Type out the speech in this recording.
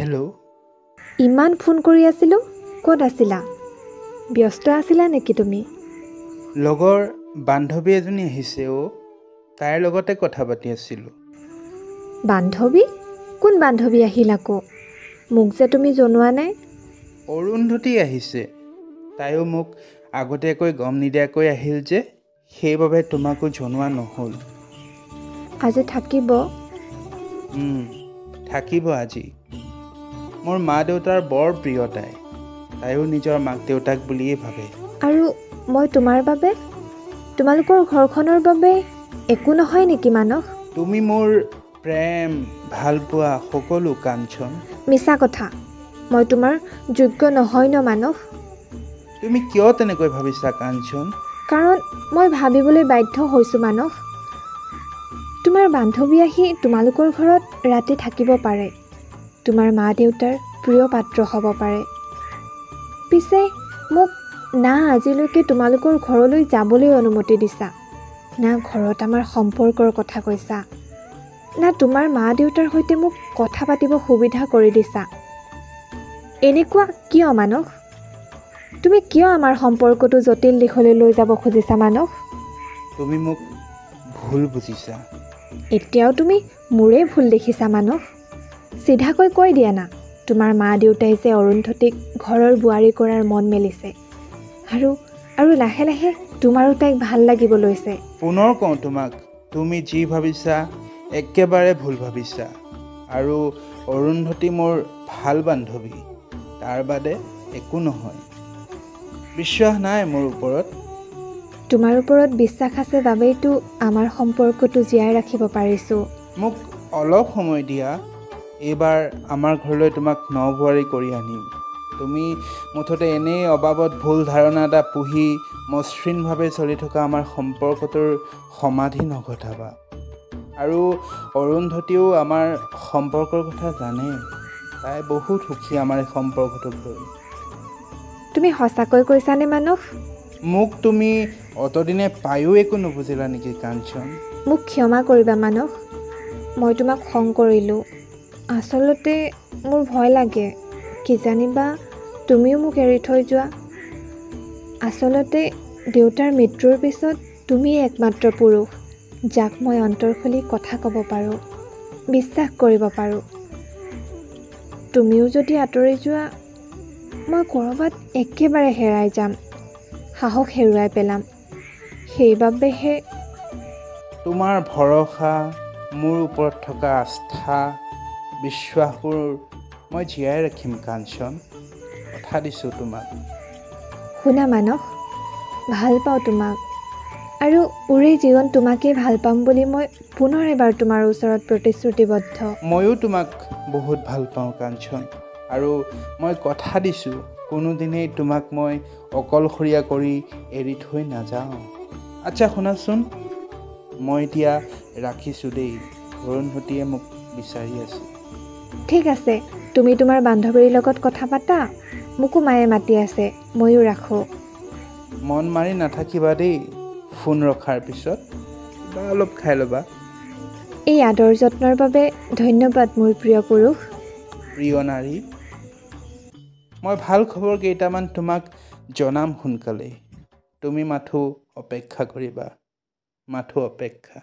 Hello' ইমান phone কৰি আছিলোঁ, ক'ত আছিলা? ব্যস্ত আছিলা নেকি তুমি? লগৰ বান্ধৱী এজনী আহিছে তাইৰ লগতে কথা পাতি আছিলোঁ। বান্ধৱী? কোন বান্ধৱী আহিল আকৌ? মোক যে তুমি জনোৱা নাই। অৰুন্ধতী আহিছে। তাইও মোক আগতীয়াকৈ গম নিদিয়াকৈ আহিল যে, সেইবাবে তোমাকো জনোৱা নহ'ল। আজি থাকিব? থাকিব আজি। মোৰ মা দেউতাৰ বৰ প্ৰিয় তাই। তাইও নিজৰ মাক দেউতাক বুলিয়েই ভাবে। আৰু মই তোমাৰ বাবে? তোমালোকৰ ঘৰখনৰ বাবে একো নহয় নেকি মানস? তুমি মোৰ প্ৰেম, ভালপোৱা সকলো কাঞ্চন। মিছা কথা। মই তোমাৰ যোগ্য নহয় ন মানস? তুমি কিয় তেনেকৈ ভাবিছা কাঞ্চন? কাৰণ মই ভাবিবলৈ বাধ্য হৈছোঁ মানস। তোমাৰ বান্ধৱী আহি তোমালোকৰ ঘৰত ৰাতি থাকিব পাৰে। তোমাৰ মা দেউতাৰ প্ৰিয় পাত্ৰ হ'ব পাৰে। পিছে মোক না আজিলৈকে তোমালোকৰ ঘৰলৈ যাবলৈ অনুমতি দিছা, না ঘৰত আমাৰ সম্পৰ্কৰ কথা কৈছা, না তোমাৰ মা দেউতাৰ সৈতে মোক কথা পাতিব সুবিধা কৰি দিছা। এনেকুৱা কিয় মানস? তুমি কিয় আমাৰ সম্পৰ্কটো জটিল দিশলৈ লৈ যাব খুজিছা মানস? তুমি মোক ভুল বুজিছা। এতিয়াও তুমি মোৰেই ভুল দেখিছা মানস। চিধাকৈ কৈ দিয়া না, তোমাৰ মা দেউতাই যে অৰুন্ধতীক ঘৰৰ বোৱাৰী কৰাৰ মন মেলিছে, আৰু লাহে লাহে তোমাৰো তাইক ভাল লাগিব লৈছে। পুনৰ কওঁ তোমাক, তুমি যি ভাবিছা একেবাৰে ভুল ভাবিছা। আৰু অৰুন্ধতী মোৰ ভাল বান্ধৱী, তাৰ বাদে একো নহয়। বিশ্বাস নাই মোৰ ওপৰত? তোমাৰ ওপৰত বিশ্বাস আছে বাবেইতো আমাৰ সম্পৰ্কটো জীয়াই ৰাখিব পাৰিছোঁ। মোক অলপ সময় দিয়া। এইবাৰ আমাৰ ঘৰলৈ তোমাক নবোৱাৰী কৰি আনিম। তুমি মুঠতে এনেই অবাবত ভুল ধাৰণা এটা পুহি মসৃণভাৱে চলি থকা আমাৰ সম্পৰ্কটোৰ সমাধি নঘটাবা। আৰু অৰুন্ধতীয়েও আমাৰ সম্পৰ্কৰ কথা জানে। তাই বহুত সুখী আমাৰ এই সম্পৰ্কটোক লৈ। তুমি সঁচাকৈ কৈছানে মানস? মোক তুমি অতদিনে পায়ো একো নুবুজিলা নেকি কাঞ্চন? মোক ক্ষমা কৰিবা মানস। মই তোমাক খং কৰিলোঁ। আচলতে মোৰ ভয় লাগে, কিজানিবা তুমিও মোক এৰি থৈ যোৱা। আচলতে দেউতাৰ মৃত্যুৰ পিছত তুমিয়ে একমাত্ৰ পুৰুষ, যাক মই অন্তৰ খুলি কথা ক'ব পাৰোঁ, বিশ্বাস কৰিব পাৰোঁ। তুমিও যদি আঁতৰি যোৱা, মই ক'ৰবাত একেবাৰে হেৰাই যাম, সাহস হেৰুৱাই পেলাম। সেইবাবেহে তোমাৰ ভৰসা, মোৰ ওপৰত থকা আস্থা, বিশ্বাসবোৰ মই জীয়াই ৰাখিম কাঞ্চন। কথা দিছোঁ তোমাক। শুনা মানস, ভাল পাওঁ তোমাক, আৰু উৰে জীৱন তোমাকেই ভাল পাম বুলি মই পুনৰ এবাৰ তোমাৰ ওচৰত প্ৰতিশ্ৰুতিবদ্ধ। ময়ো তোমাক বহুত ভাল পাওঁ কাঞ্চন, আৰু মই কথা দিছোঁ কোনোদিনেই তোমাক মই অকলশৰীয়া কৰি এৰি থৈ নাযাওঁ। আচ্ছা শুনাচোন, মই এতিয়া ৰাখিছোঁ দেই। অৰুন্ধতীয়ে মোক বিচাৰি আছে। ঠিক আছে, তুমি তোমাৰ বান্ধৱীৰ লগত কথা পাতা। মোকো মায়ে মাতি আছে, ময়ো ৰাখোঁ। মন মাৰি নাথাকিবা দেই। ফোন ৰখাৰ পিছত কিবা অলপ খাই ল'বা। এই আদৰ যত্নৰ বাবে ধন্যবাদ মোৰ প্ৰিয় পুৰুষ। প্ৰিয় নাৰী, মই ভাল খবৰ কেইটামান তোমাক জনাম সোনকালেই। তুমি মাথো অপেক্ষা কৰিবা, মাথো অপেক্ষা।